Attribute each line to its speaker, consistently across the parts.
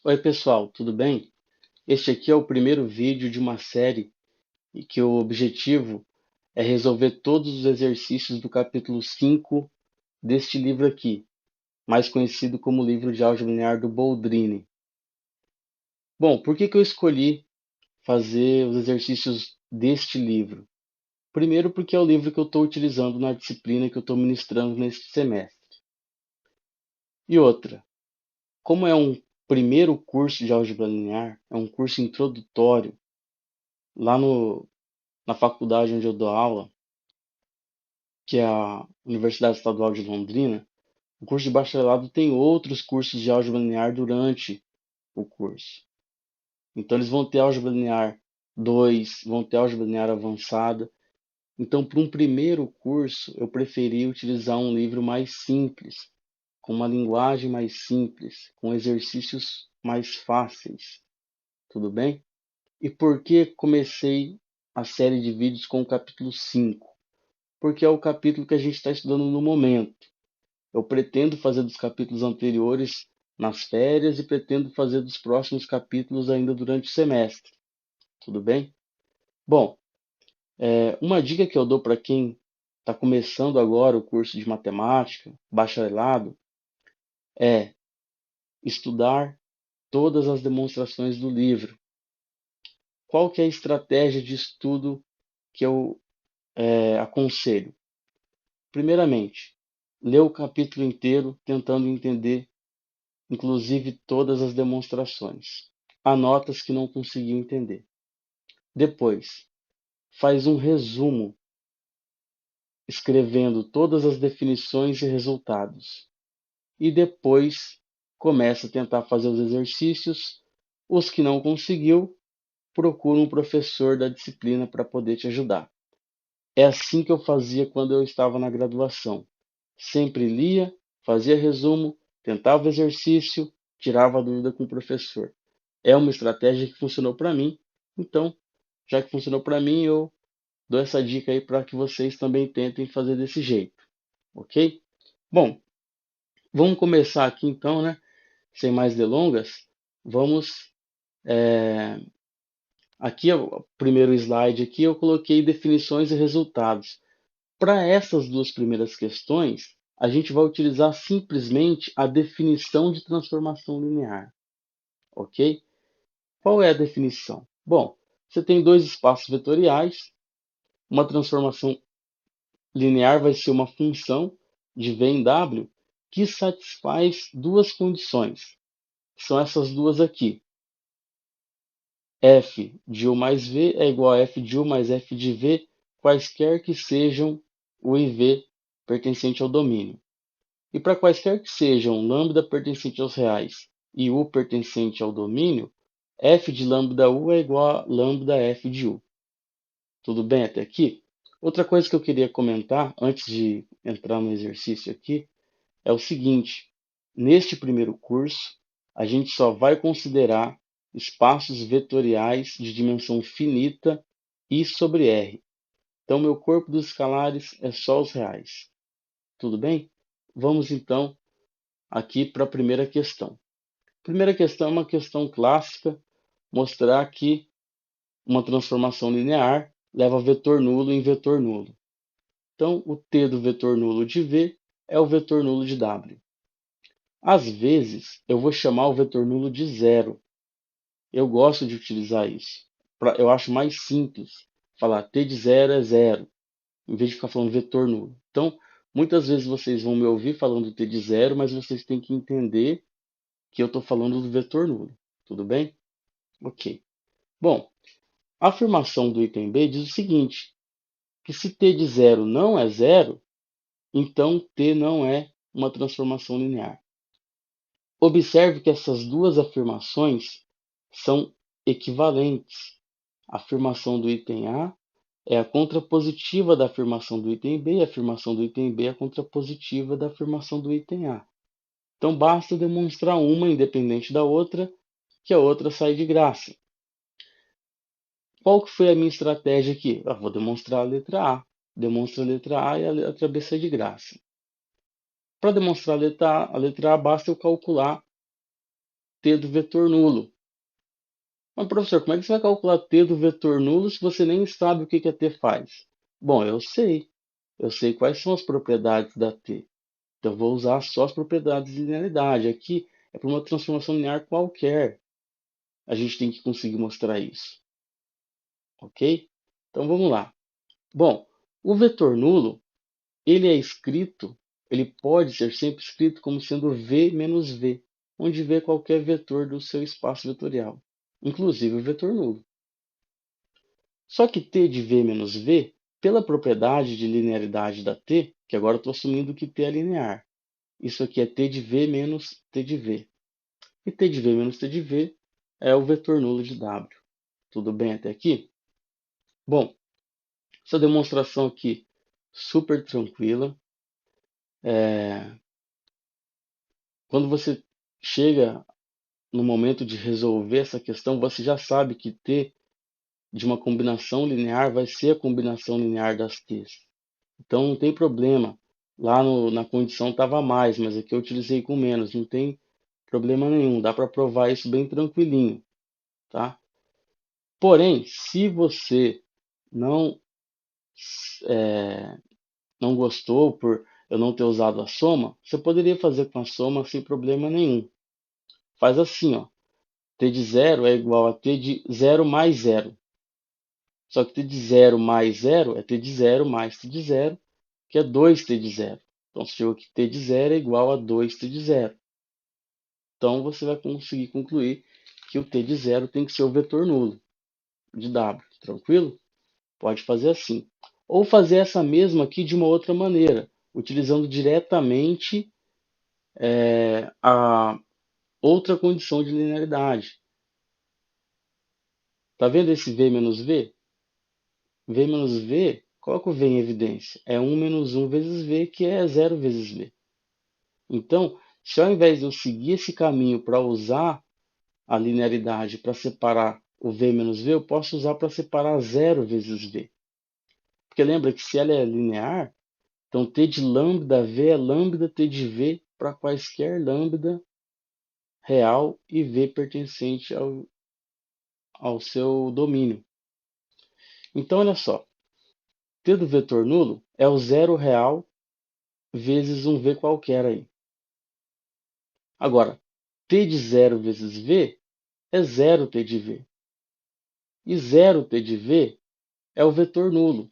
Speaker 1: Oi pessoal, tudo bem? Este aqui é o primeiro vídeo de uma série e que o objetivo é resolver todos os exercícios do capítulo 5 deste livro aqui, mais conhecido como livro de álgebra linear do Boldrini. Bom, por que eu escolhi fazer os exercícios deste livro? Primeiro porque é o livro que eu estou utilizando na disciplina que eu estou ministrando neste semestre. E outra, como é um primeiro curso de álgebra linear, é um curso introdutório, lá na faculdade onde eu dou aula, que é a Universidade Estadual de Londrina, o curso de bacharelado tem outros cursos de álgebra linear durante o curso. Então, eles vão ter álgebra linear 2, vão ter álgebra linear avançada. Então, para um primeiro curso, eu preferi utilizar um livro mais simples, com uma linguagem mais simples, com exercícios mais fáceis. Tudo bem? E por que comecei a série de vídeos com o capítulo 5? Porque é o capítulo que a gente está estudando no momento. Eu pretendo fazer dos capítulos anteriores nas férias e pretendo fazer dos próximos capítulos ainda durante o semestre. Tudo bem? Bom, uma dica que eu dou para quem está começando agora o curso de matemática, bacharelado, é estudar todas as demonstrações do livro. Qual que é a estratégia de estudo que eu aconselho? Primeiramente, ler o capítulo inteiro tentando entender inclusive todas as demonstrações. Anota as que não conseguiu entender. Depois, faz um resumo, escrevendo todas as definições e resultados. E depois, começa a tentar fazer os exercícios. Os que não conseguiu, procura um professor da disciplina para poder te ajudar. É assim que eu fazia quando eu estava na graduação. Sempre lia, fazia resumo, tentava exercício, tirava a dúvida com o professor. É uma estratégia que funcionou para mim, então, já que funcionou para mim, eu dou essa dica aí para que vocês também tentem fazer desse jeito, ok? Bom, vamos começar aqui então, né? Sem mais delongas, vamos aqui o primeiro slide aqui eu coloquei definições e resultados. Para essas duas primeiras questões, a gente vai utilizar simplesmente a definição de transformação linear, ok? Qual é a definição? Bom, você tem dois espaços vetoriais, uma transformação linear vai ser uma função de v em w que satisfaz duas condições, que são essas duas aqui. F de u mais v é igual a f de u mais f de v, quaisquer que sejam o e v pertencente ao domínio. E para quaisquer que sejam lambda pertencente aos reais e u pertencente ao domínio, f de lambda u é igual a lambda f de u. Tudo bem até aqui? Outra coisa que eu queria comentar antes de entrar no exercício aqui é o seguinte: neste primeiro curso, a gente só vai considerar espaços vetoriais de dimensão finita I sobre R. Então, meu corpo dos escalares é só os reais. Tudo bem? Vamos então aqui para a primeira questão. A primeira questão é uma questão clássica, mostrar que uma transformação linear leva vetor nulo em vetor nulo. Então, o t do vetor nulo de v é o vetor nulo de w. Às vezes, eu vou chamar o vetor nulo de zero. Eu gosto de utilizar isso. Eu acho mais simples falar t de zero é zero, em vez de ficar falando vetor nulo. Então, muitas vezes vocês vão me ouvir falando t de zero, mas vocês têm que entender que eu estou falando do vetor nulo. Tudo bem? Ok. Bom, a afirmação do item B diz o seguinte, que se t de zero não é zero, então t não é uma transformação linear. Observe que essas duas afirmações são equivalentes. A afirmação do item A é a contrapositiva da afirmação do item B, e a afirmação do item B é a contrapositiva da afirmação do item A. Então basta demonstrar uma independente da outra, que a outra sai de graça. Qual que foi a minha estratégia aqui? Eu vou demonstrar a letra A. Demonstra a letra A e a letra B sai de graça. Para demonstrar a letra A, basta eu calcular t do vetor nulo. Mas, professor, como é que você vai calcular t do vetor nulo se você nem sabe o que a t faz? Bom, eu sei. Eu sei quais são as propriedades da t. Então, eu vou usar só as propriedades de linearidade. Aqui é para uma transformação linear qualquer. A gente tem que conseguir mostrar isso. Ok? Então, vamos lá. Bom, o vetor nulo, ele é escrito, ele pode ser sempre escrito como sendo v menos v, onde v é qualquer vetor do seu espaço vetorial, inclusive o vetor nulo. Só que t de v menos v, pela propriedade de linearidade da t, que agora eu estou assumindo que t é linear, isso aqui é t de v menos t de v. E t de v menos t de v é o vetor nulo de w. Tudo bem até aqui? Bom, essa demonstração aqui super tranquila. Quando você chega no momento de resolver essa questão, você já sabe que t de uma combinação linear vai ser a combinação linear das t's. Então não tem problema. Lá na condição estava mais, mas aqui eu utilizei com menos. Não tem problema nenhum. Dá para provar isso bem tranquilinho, tá? Porém, se você não não gostou por eu não ter usado a soma, você poderia fazer com a soma sem problema nenhum. Faz assim, ó. T de 0 é igual a t de 0 mais 0. Só que t de 0 mais 0 é t de 0 mais t de 0, que é 2t de 0. Então, se chegou que t de 0 é igual a 2t de 0. Então, você vai conseguir concluir que o t de 0 tem que ser o vetor nulo de w. Tranquilo? Pode fazer assim. Ou fazer essa mesma aqui de uma outra maneira, utilizando diretamente a outra condição de linearidade. Tá vendo esse v menos v? V menos V, coloca o V em evidência. É 1 menos 1 vezes V, que é 0 vezes V. Então, se ao invés de eu seguir esse caminho para usar a linearidade para separar o V menos V, eu posso usar para separar 0 vezes V. Porque lembra que se ela é linear, então T de lambda V é lambda T de V para quaisquer lambda real e V pertencente ao seu domínio. Então, olha só. T do vetor nulo é o zero real vezes um V qualquer aí. Agora, t de 0 vezes v é 0t de v. E 0t de v é o vetor nulo.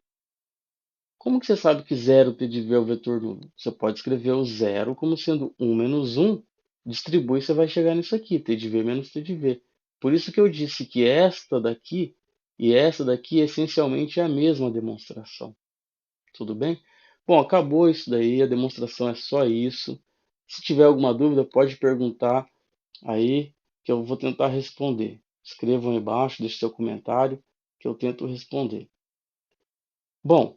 Speaker 1: Como que você sabe que 0t de v é o vetor nulo? Você pode escrever o zero como sendo 1 menos 1, distribui e você vai chegar nisso aqui, t de v menos t de v. Por isso que eu disse que esta daqui e essa daqui essencialmente é a mesma demonstração. Tudo bem? Bom, acabou isso daí, a demonstração é só isso. Se tiver alguma dúvida, pode perguntar aí que eu vou tentar responder. Escrevam aí embaixo, deixe seu comentário que eu tento responder. Bom,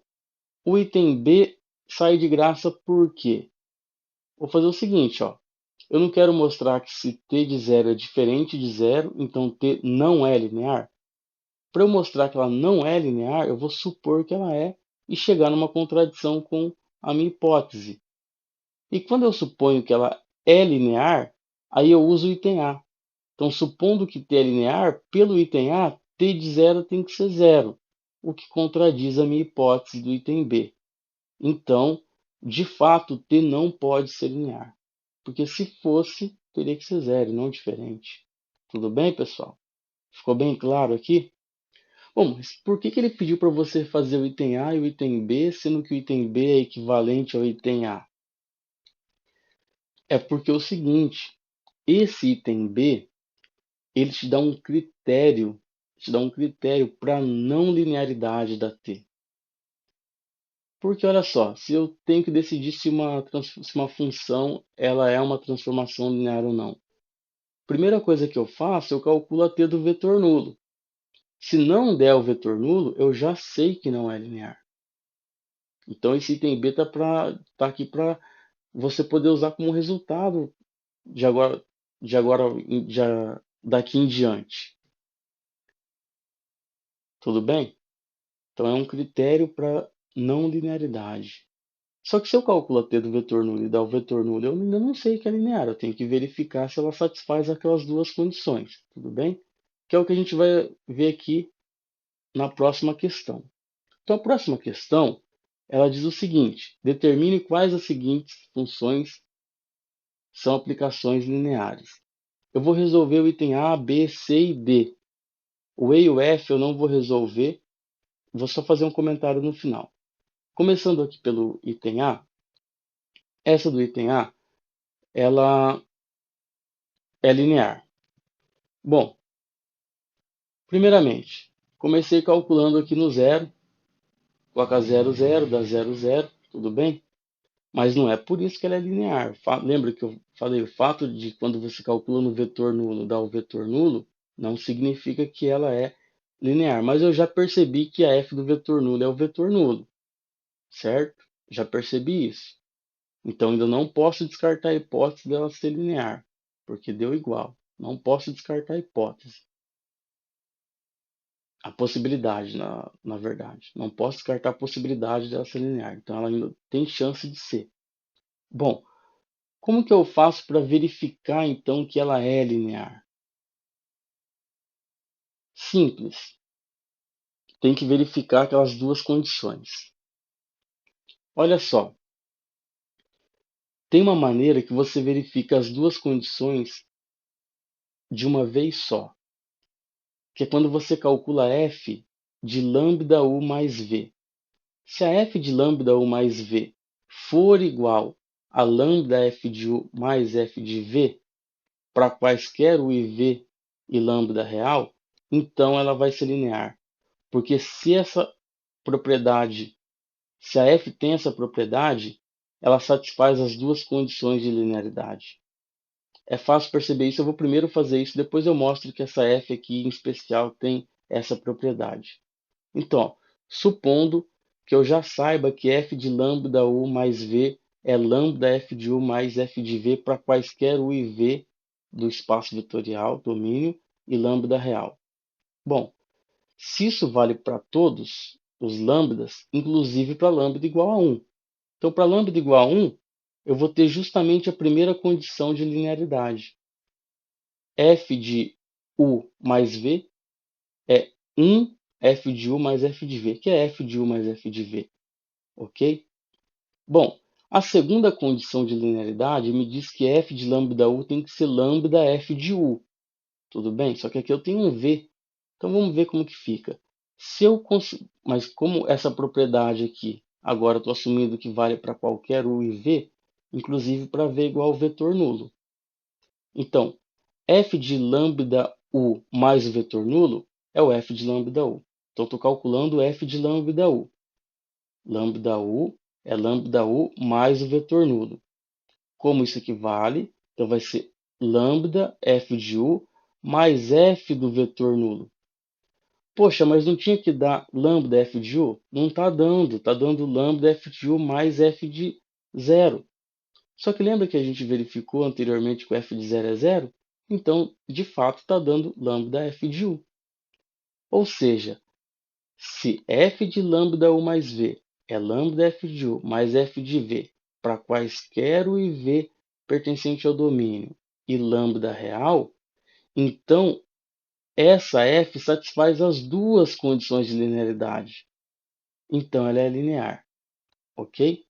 Speaker 1: o item B sai de graça por quê? Vou fazer o seguinte, ó. Eu não quero mostrar que se t de 0 é diferente de 0, então t não é linear. Para eu mostrar que ela não é linear, eu vou supor que ela é e chegar numa contradição com a minha hipótese. E quando eu suponho que ela é linear, aí eu uso o item A. Então, supondo que t é linear, pelo item A, t de 0 tem que ser 0, o que contradiz a minha hipótese do item B. Então, de fato, t não pode ser linear, porque se fosse, teria que ser 0, não diferente. Tudo bem, pessoal? Ficou bem claro aqui? Bom, mas por que ele pediu para você fazer o item A e o item B, sendo que o item B é equivalente ao item A? É porque é o seguinte, esse item B ele te dá um critério para a não linearidade da t. Porque olha só, se eu tenho que decidir se uma função ela é uma transformação linear ou não. Primeira coisa que eu faço, eu calculo a t do vetor nulo. Se não der o vetor nulo, eu já sei que não é linear. Então esse item B tá aqui para você poder usar como resultado de agora, daqui em diante. Tudo bem? Então é um critério para não linearidade. Só que se eu calculo a t do vetor nulo e dar o vetor nulo, eu ainda não sei que é linear. Eu tenho que verificar se ela satisfaz aquelas duas condições. Tudo bem? Que é o que a gente vai ver aqui na próxima questão. Então, a próxima questão, ela diz o seguinte: determine quais das seguintes funções são aplicações lineares. Eu vou resolver o item A, B, C e D. O E e o F eu não vou resolver, vou só fazer um comentário no final. Começando aqui pelo item A, essa do item A, ela é linear. Bom, primeiramente, comecei calculando aqui no zero, coloca 0, 0, dá 0, 0, tudo bem? Mas não é por isso que ela é linear. Lembra que eu falei, o fato de quando você calcula no vetor nulo dar o vetor nulo, não significa que ela é linear. Mas eu já percebi que a f do vetor nulo é o vetor nulo, certo? Já percebi isso. Então ainda não posso descartar a hipótese dela ser linear, porque deu igual. Não posso descartar a hipótese. A possibilidade, na verdade. Não posso descartar a possibilidade dela ser linear. Então ela ainda tem chance de ser. Bom, como que eu faço para verificar então que ela é linear? Simples. Tem que verificar aquelas duas condições. Olha só, tem uma maneira que você verifica as duas condições de uma vez só, que é quando você calcula f de lambda u mais v. Se a f de lambda u mais v for igual a lambda f de u mais f de v, para quaisquer u e v e lambda real, então ela vai ser linear. Porque se a f tem essa propriedade, ela satisfaz as duas condições de linearidade. É fácil perceber isso, eu vou primeiro fazer isso, depois eu mostro que essa f aqui em especial tem essa propriedade. Então, supondo que eu já saiba que f de lambda u mais v é lambda f de u mais f de v para quaisquer u e v do espaço vetorial, domínio, e lambda real. Bom, se isso vale para todos os lambdas, inclusive para lambda igual a 1. Então, para lambda igual a 1, eu vou ter justamente a primeira condição de linearidade. F de u mais v é 1 f de u mais f de v, que é f de u mais f de v. Ok? Bom, a segunda condição de linearidade me diz que f de lambda u tem que ser lambda f de u. Tudo bem? Só que aqui eu tenho um v. Então vamos ver como que fica. Mas como essa propriedade aqui, agora estou assumindo que vale para qualquer u e v, inclusive para v igual ao vetor nulo. Então, f de lambda u mais o vetor nulo é o f de lambda u. Então, estou calculando f de lambda u. Lambda u é lambda u mais o vetor nulo. Como isso aqui vale, então vai ser lambda f de u mais f do vetor nulo. Poxa, mas não tinha que dar lambda f de u? Não está dando lambda f de u mais f de zero. Só que lembra que a gente verificou anteriormente que o f de zero é zero? Então, de fato, está dando lambda f de u. Ou seja, se f de lambda u mais v é lambda f de u mais f de v para quaisquer u e v pertencente ao domínio e lambda real, então essa f satisfaz as duas condições de linearidade. Então ela é linear, ok?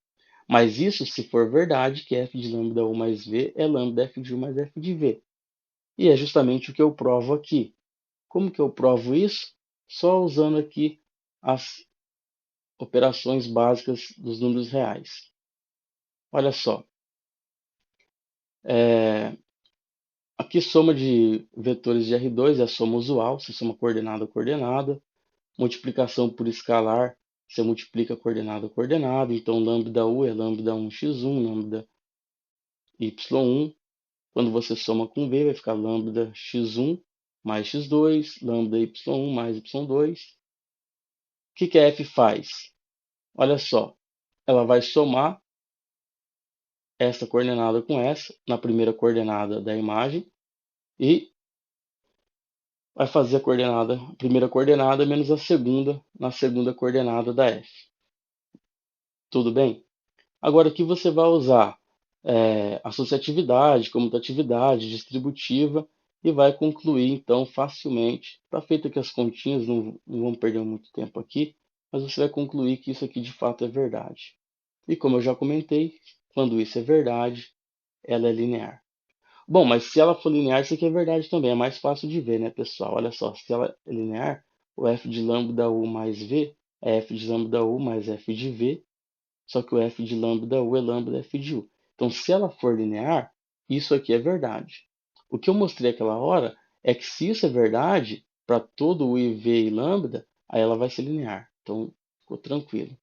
Speaker 1: Mas isso se for verdade que f de lambda u mais v é lambda f de u mais f de v. E é justamente o que eu provo aqui. Como que eu provo isso? Só usando aqui as operações básicas dos números reais. Olha só. Aqui soma de vetores de R2 é a soma usual, você soma coordenada a coordenada. Multiplicação por escalar, você multiplica coordenada a coordenada. Então, lambda u é lambda 1x1, lambda y1. Quando você soma com v, vai ficar lambda x1 mais x2, lambda y1 mais y2. O que a f faz? Olha só, ela vai somar essa coordenada com essa, na primeira coordenada da imagem, e vai fazer a primeira coordenada menos a segunda, na segunda coordenada da f. Tudo bem? Agora aqui você vai usar associatividade, comutatividade, distributiva e vai concluir então facilmente. Está feito aqui as continhas, não vamos perder muito tempo aqui, mas você vai concluir que isso aqui de fato é verdade. E como eu já comentei, quando isso é verdade, ela é linear. Bom, mas se ela for linear, isso aqui é verdade também. É mais fácil de ver, né, pessoal? Olha só, se ela é linear, o f de lambda u mais v é f de lambda u mais f de v, só que o f de lambda u é lambda f de u. Então, se ela for linear, isso aqui é verdade. O que eu mostrei aquela hora é que se isso é verdade, para todo u e v e lambda, aí ela vai ser linear. Então, ficou tranquilo.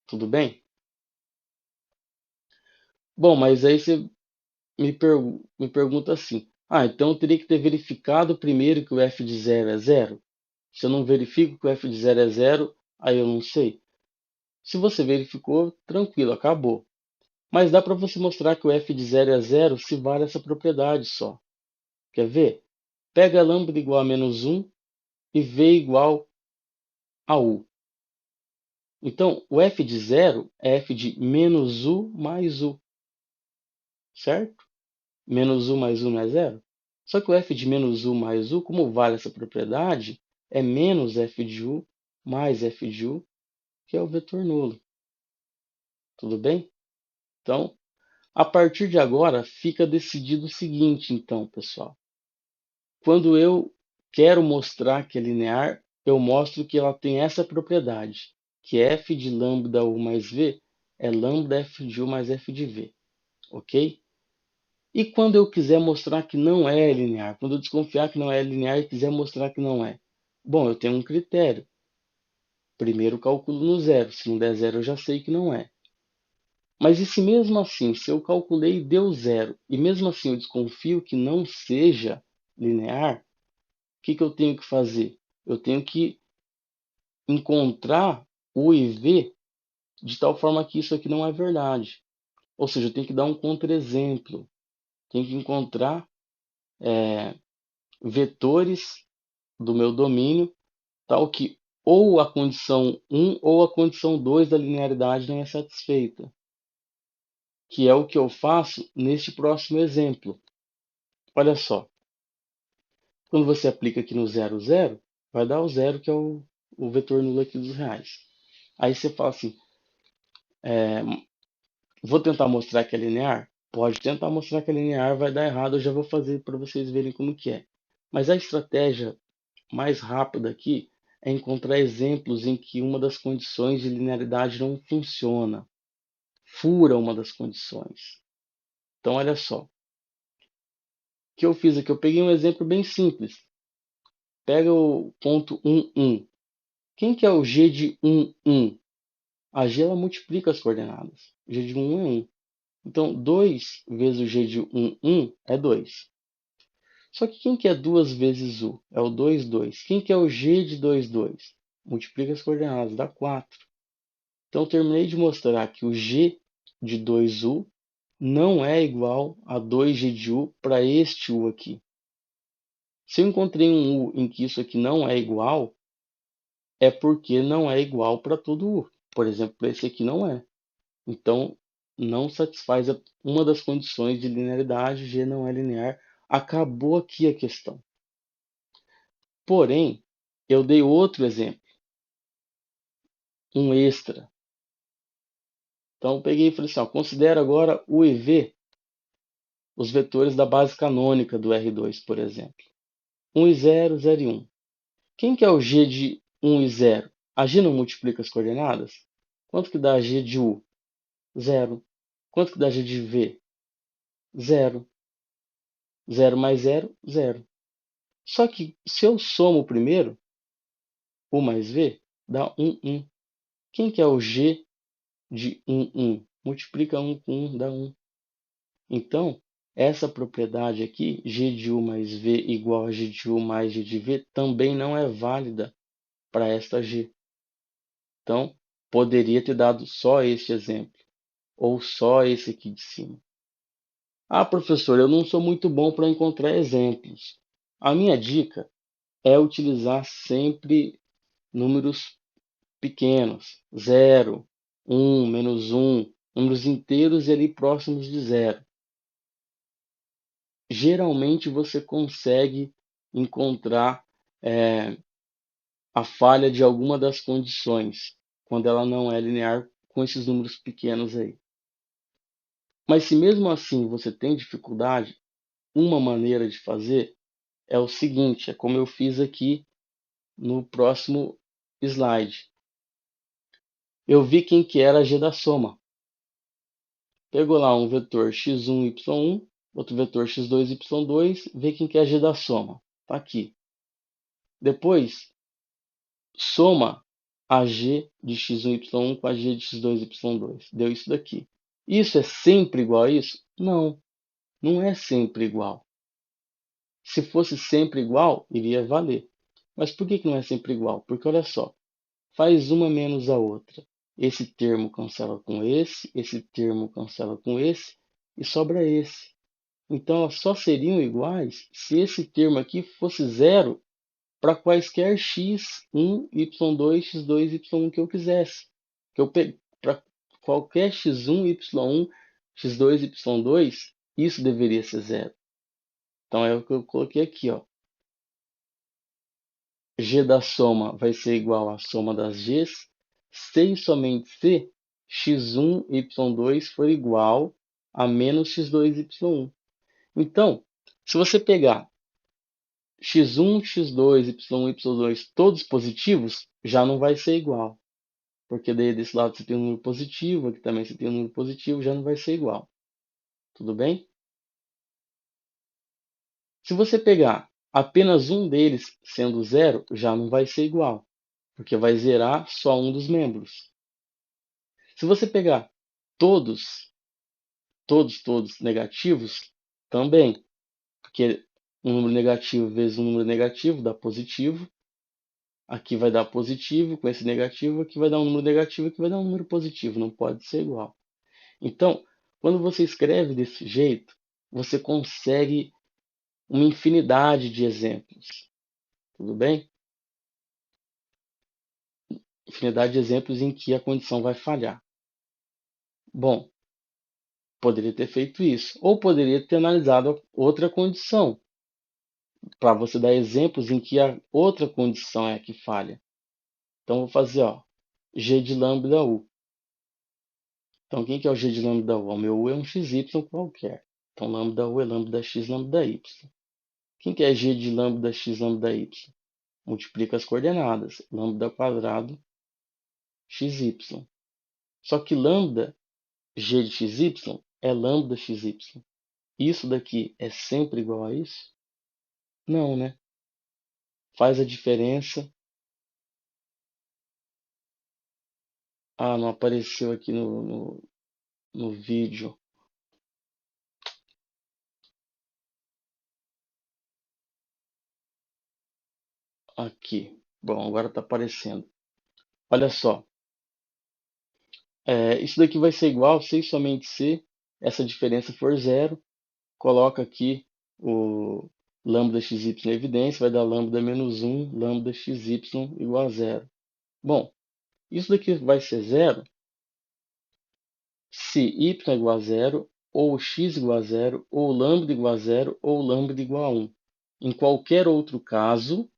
Speaker 1: Tudo bem? Bom, mas aí você me pergunta assim: ah, então eu teria que ter verificado primeiro que o f de zero é zero? Se eu não verifico que o f de zero é zero, aí eu não sei. Se você verificou, tranquilo, acabou. Mas dá para você mostrar que o f de zero é zero se vale essa propriedade só. Quer ver? Pega lambda igual a menos 1 e v igual a u. Então, o f de zero é f de menos u mais u, certo? Menos u mais u não é zero? Só que o f de menos u mais u, como vale essa propriedade, é menos f de u mais f de u, que é o vetor nulo. Tudo bem? Então, a partir de agora, fica decidido o seguinte, então, pessoal. Quando eu quero mostrar que é linear, eu mostro que ela tem essa propriedade, que f de lambda u mais v é lambda f de u mais f de v, ok? E quando eu quiser mostrar que não é linear, quando eu desconfiar que não é linear e quiser mostrar que não é, bom, eu tenho um critério. Primeiro calculo no zero, se não der zero eu já sei que não é. Mas e se mesmo assim, se eu calculei e deu zero, e mesmo assim eu desconfio que não seja linear, o que eu tenho que fazer? Eu tenho que encontrar o e v de tal forma que isso aqui não é verdade. Ou seja, eu tenho que dar um contra-exemplo. Tenho que encontrar vetores do meu domínio, tal que ou a condição 1 ou a condição 2 da linearidade não é satisfeita, que é o que eu faço neste próximo exemplo. Olha só, quando você aplica aqui no 0, 0, vai dar o zero, que é o vetor nulo aqui dos reais. Aí você fala assim, vou tentar mostrar que é linear? Pode tentar mostrar que é linear, vai dar errado, eu já vou fazer para vocês verem como que é. Mas a estratégia mais rápida aqui é encontrar exemplos em que uma das condições de linearidade não funciona, fura uma das condições. Então, olha só. O que eu fiz aqui? Eu peguei um exemplo bem simples. Pega o ponto 1, 1. Quem que é o g de 1, 1? A g ela multiplica as coordenadas. G de 1 é 1. Então, 2 vezes o g de 1, 1 é 2. Só que quem que é 2 vezes u? É o 2, 2. Quem que é o g de 2, 2? Multiplica as coordenadas, dá 4. Então, terminei de mostrar que o g de 2u não é igual a 2g de u para este u aqui. Se eu encontrei um u em que isso aqui não é igual, é porque não é igual para todo u. Por exemplo, esse aqui não é. Então, não satisfaz uma das condições de linearidade, g não é linear. Acabou aqui a questão. Porém, eu dei outro exemplo, um extra. Então, eu peguei e falei assim, ó, considera agora u e v os vetores da base canônica do R2, por exemplo. 1 e 0, 0 e 1. Quem que é o g de 1 e 0? A g não multiplica as coordenadas? Quanto que dá g de u? 0. Quanto que dá g de v? 0. 0 mais 0, 0. Só que se eu somo o primeiro, u mais v, dá 1, 1. Quem que é o g de 1, 1? Multiplica 1 com 1, dá 1. Então, essa propriedade aqui, g de u mais v igual a g de u mais g de v, também não é válida para esta g. Então, poderia ter dado só este exemplo, ou só esse aqui de cima. Ah, professor, eu não sou muito bom para encontrar exemplos. A minha dica é utilizar sempre números pequenos, 0, 1, menos 1, números inteiros e ali próximos de zero. Geralmente você consegue encontrar a falha de alguma das condições, quando ela não é linear com esses números pequenos aí. Mas se mesmo assim você tem dificuldade, uma maneira de fazer é o seguinte, é como eu fiz aqui no próximo slide. Eu vi quem que era a g da soma. Pegou lá um vetor x1, y1, outro vetor x2, y2, vê quem que é a g da soma. Está aqui. Depois, soma a g de x1, y1 com a g de x2, y2. Deu isso daqui. Isso é sempre igual a isso? Não, não é sempre igual. Se fosse sempre igual, iria valer. Mas por que não é sempre igual? Porque olha só, faz uma menos a outra. Esse termo cancela com esse termo cancela com esse, e sobra esse. Então, elas só seriam iguais se esse termo aqui fosse zero para quaisquer x1, y2, x2, y1 que eu quisesse. Para qualquer x1, y1, x2, y2, isso deveria ser zero. Então, é o que eu coloquei aqui, ó. G da soma vai ser igual à soma das g's, se e somente se x1, y2 for igual a menos x2, y1. Então, se você pegar x1, x2, y1, y2 todos positivos, já não vai ser igual. Porque daí desse lado você tem um número positivo, aqui também você tem um número positivo, já não vai ser igual. Tudo bem? Se você pegar apenas um deles sendo zero, já não vai ser igual. Porque vai zerar só um dos membros. Se você pegar todos negativos, também. Porque um número negativo vezes um número negativo dá positivo. Aqui vai dar positivo com esse negativo, aqui vai dar um número negativo, aqui vai dar um número positivo, não pode ser igual. Então, quando você escreve desse jeito, você consegue uma infinidade de exemplos, tudo bem? Infinidade de exemplos em que a condição vai falhar. Bom, poderia ter feito isso, ou poderia ter analisado outra condição, para você dar exemplos em que a outra condição é a que falha. Então, vou fazer, ó, g de lambda u. Então, quem que é o g de lambda u? O meu u é um xy qualquer. Então, lambda u é lambda x, lambda y. Quem que é g de lambda x, lambda y? Multiplica as coordenadas. Lambda quadrado xy. Só que lambda g de xy é lambda xy. Isso daqui é sempre igual a isso? Não, né? Faz a diferença. Ah, não apareceu aqui no vídeo. Aqui. Bom, agora está aparecendo. Olha só. Isso daqui vai ser igual se e somente se essa diferença for zero. Coloca aqui o lambda xy em evidência, vai dar lambda menos 1, lambda xy igual a zero. Bom, isso daqui vai ser zero se y é igual a zero, ou x igual a zero, ou lambda igual a zero, ou lambda igual a 1. Em qualquer outro caso,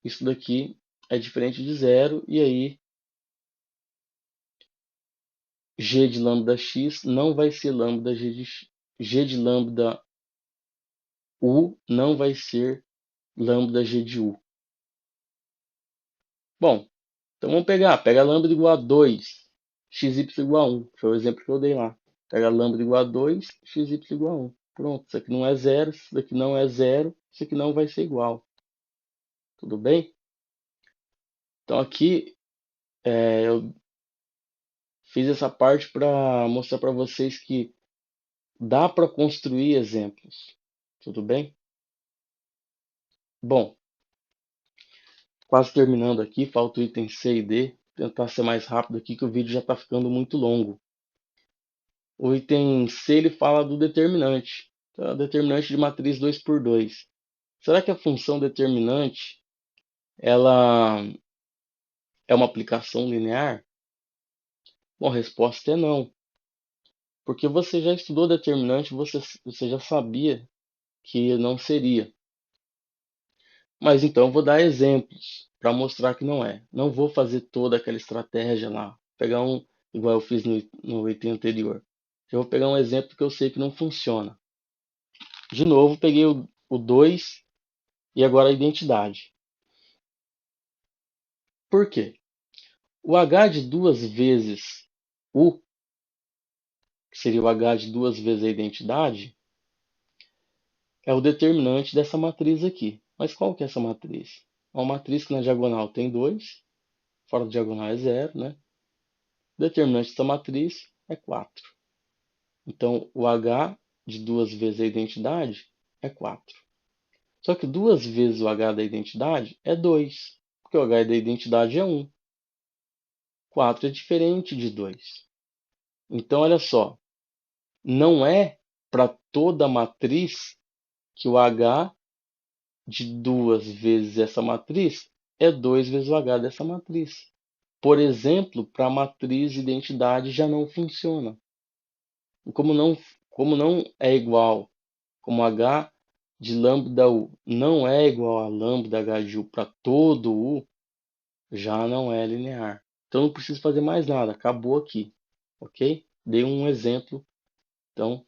Speaker 1: isso daqui é diferente de zero, e aí g de lambda x não vai ser lambda g de lambda u não vai ser lambda g de u. Bom, então vamos pega lambda igual a 2, xy igual a 1, foi o exemplo que eu dei lá. Pega lambda igual a 2, xy igual a 1. Pronto, isso aqui não é zero, isso daqui não é zero, isso aqui não vai ser igual. Tudo bem? Então aqui eu fiz essa parte para mostrar para vocês que dá para construir exemplos. Tudo bem? Bom, quase terminando aqui, falta o item C e D. Vou tentar ser mais rápido aqui que o vídeo já está ficando muito longo. O item C ele fala do determinante. Então, determinante de matriz 2 por 2. Será que a função determinante ela é uma aplicação linear? Bom, a resposta é não, porque você já estudou determinante, você já sabia que não seria. Mas então eu vou dar exemplos para mostrar que não é. Não vou fazer toda aquela estratégia lá, pegar um igual eu fiz no item anterior. Eu vou pegar um exemplo que eu sei que não funciona. De novo, peguei o 2 e agora a identidade. Por quê? O H de duas vezes U, que seria o H de duas vezes a identidade, é o determinante dessa matriz aqui. Mas qual que é essa matriz? É uma matriz que na diagonal tem 2, fora da diagonal é 0, né? O determinante dessa matriz é 4. Então, o H de duas vezes a identidade é 4. Só que duas vezes o H da identidade é 2, porque o H da identidade é 1. 4 é diferente de 2. Então, olha só, não é para toda a matriz que o H de duas vezes essa matriz é 2 vezes o H dessa matriz. Por exemplo, para a matriz identidade já não funciona. Como não é igual, como H de lambda U não é igual a lambda H de U para todo U, já não é linear. Então não preciso fazer mais nada, acabou aqui, ok? Dei um exemplo, então,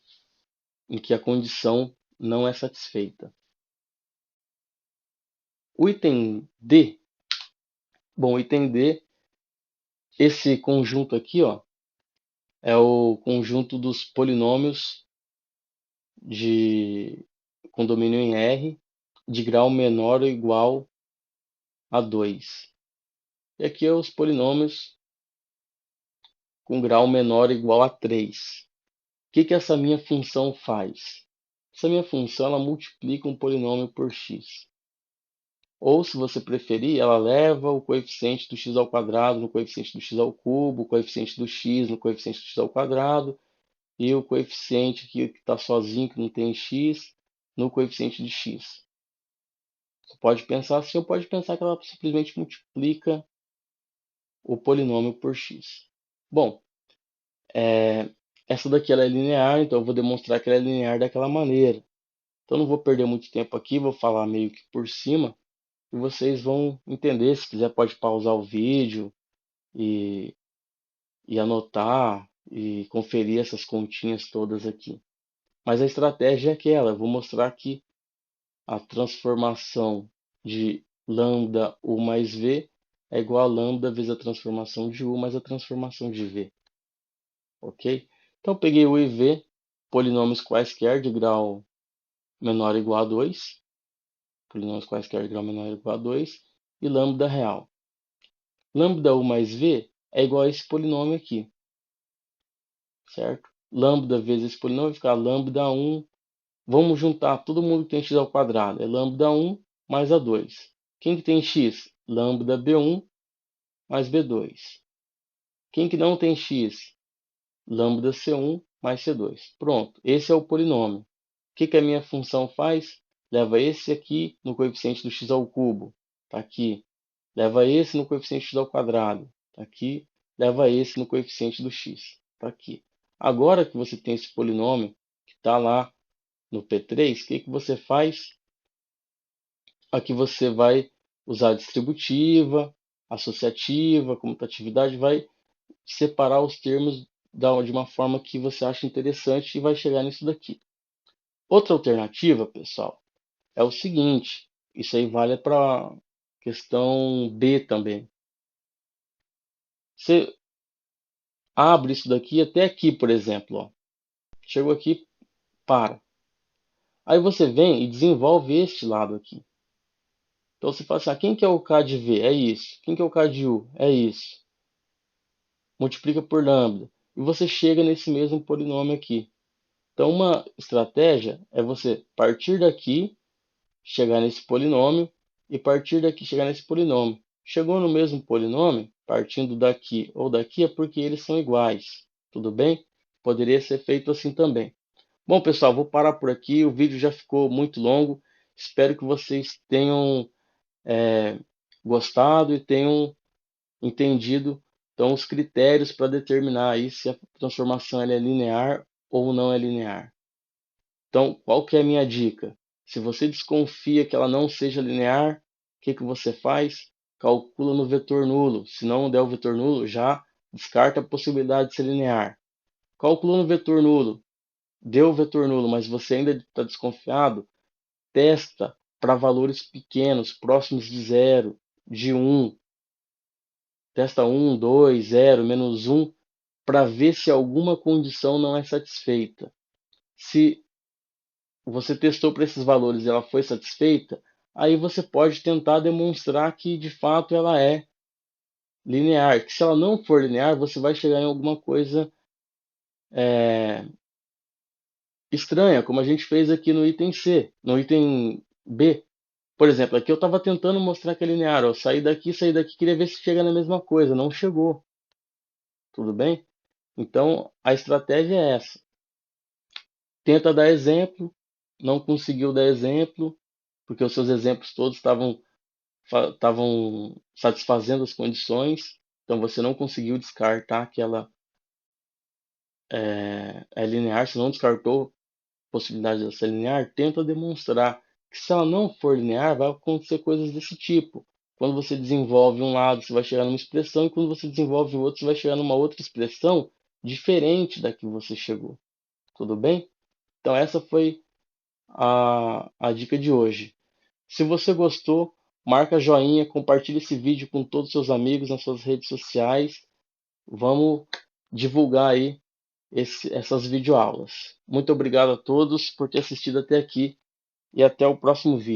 Speaker 1: em que a condição não é satisfeita. O item D, bom, o item D, esse conjunto aqui, ó, é o conjunto dos polinômios de condomínio em R de grau menor ou igual a 2. E aqui é os polinômios com grau menor ou igual a 3. O que essa minha função faz? Essa minha função ela multiplica um polinômio por x. Ou, se você preferir, ela leva o coeficiente do x ao quadrado no coeficiente do x ao cubo, o coeficiente do x no coeficiente do x ao quadrado, e o coeficiente aqui que está sozinho, que não tem x, no coeficiente de x. Você pode pensar assim, ou pode pensar que ela simplesmente multiplica o polinômio por x. Bom, essa daqui ela é linear, então eu vou demonstrar que ela é linear daquela maneira. Então não vou perder muito tempo aqui, vou falar meio que por cima, e vocês vão entender. Se quiser pode pausar o vídeo e, e anotar e conferir essas continhas todas aqui. Mas a estratégia é aquela, eu vou mostrar aqui a transformação de lambda U mais V é igual a lambda vezes a transformação de U mais a transformação de V. Ok? Então, peguei U e V, polinômios quaisquer de grau menor ou igual a 2, polinômios quaisquer de grau menor ou igual a 2, e lambda real. Lambda U mais V é igual a esse polinômio aqui, certo? Lambda vezes esse polinômio vai ficar lambda 1. Vamos juntar todo mundo que tem x ao quadrado. É lambda 1 mais A2. Quem que tem x? Lambda B1 mais B2. Quem que não tem x? Lambda C1 mais C2. Pronto, esse é o polinômio. O que a minha função faz? Leva esse aqui no coeficiente do x ao cubo. Está aqui. Leva esse no coeficiente x ao quadrado. Está aqui. Leva esse no coeficiente do x. Está aqui. Agora que você tem esse polinômio que está lá no P3, o que você faz? Aqui você vai usar a distributiva, associativa, comutatividade, vai separar os termos de uma forma que você acha interessante e vai chegar nisso daqui. Outra alternativa, pessoal, é o seguinte, isso aí vale para questão B também. Você abre isso daqui até aqui, por exemplo. Ó. Chegou aqui, para. Aí você vem e desenvolve este lado aqui. Então você fala assim, quem que é o K de V? É isso. Quem que é o K de U? É isso. Multiplica por lambda. E você chega nesse mesmo polinômio aqui. Então uma estratégia é você partir daqui, chegar nesse polinômio, e partir daqui chegar nesse polinômio. Chegou no mesmo polinômio, partindo daqui ou daqui, é porque eles são iguais. Tudo bem? Poderia ser feito assim também. Bom, pessoal, vou parar por aqui. O vídeo já ficou muito longo. Espero que vocês tenham gostado e tenham entendido então os critérios para determinar aí se a transformação ela é linear ou não é linear. Então, qual que é a minha dica? Se você desconfia que ela não seja linear, o que você faz? Calcula no vetor nulo. Se não der o vetor nulo, já descarta a possibilidade de ser linear. Calculou no vetor nulo, deu o vetor nulo, mas você ainda está desconfiado, testa para valores pequenos, próximos de zero, de 1. Testa 1, 2, 0, menos 1, para ver se alguma condição não é satisfeita. Se você testou para esses valores e ela foi satisfeita, aí você pode tentar demonstrar que de fato ela é linear. Que se ela não for linear, você vai chegar em alguma coisa estranha, como a gente fez aqui no item C, no item B. Por exemplo, aqui eu estava tentando mostrar que é linear. Eu saí daqui, queria ver se chega na mesma coisa. Não chegou. Tudo bem? Então, a estratégia é essa. Tenta dar exemplo, não conseguiu dar exemplo, porque os seus exemplos todos estavam satisfazendo as condições, então você não conseguiu descartar que ela é linear, se não descartou a possibilidade de ela ser linear, tenta demonstrar que se ela não for linear, vai acontecer coisas desse tipo. Quando você desenvolve um lado, você vai chegar numa expressão, e quando você desenvolve o outro, você vai chegar numa outra expressão diferente da que você chegou. Tudo bem? Então essa foi a dica de hoje. Se você gostou, marca joinha, compartilhe esse vídeo com todos os seus amigos nas suas redes sociais. Vamos divulgar aí essas videoaulas. Muito obrigado a todos por ter assistido até aqui e até o próximo vídeo.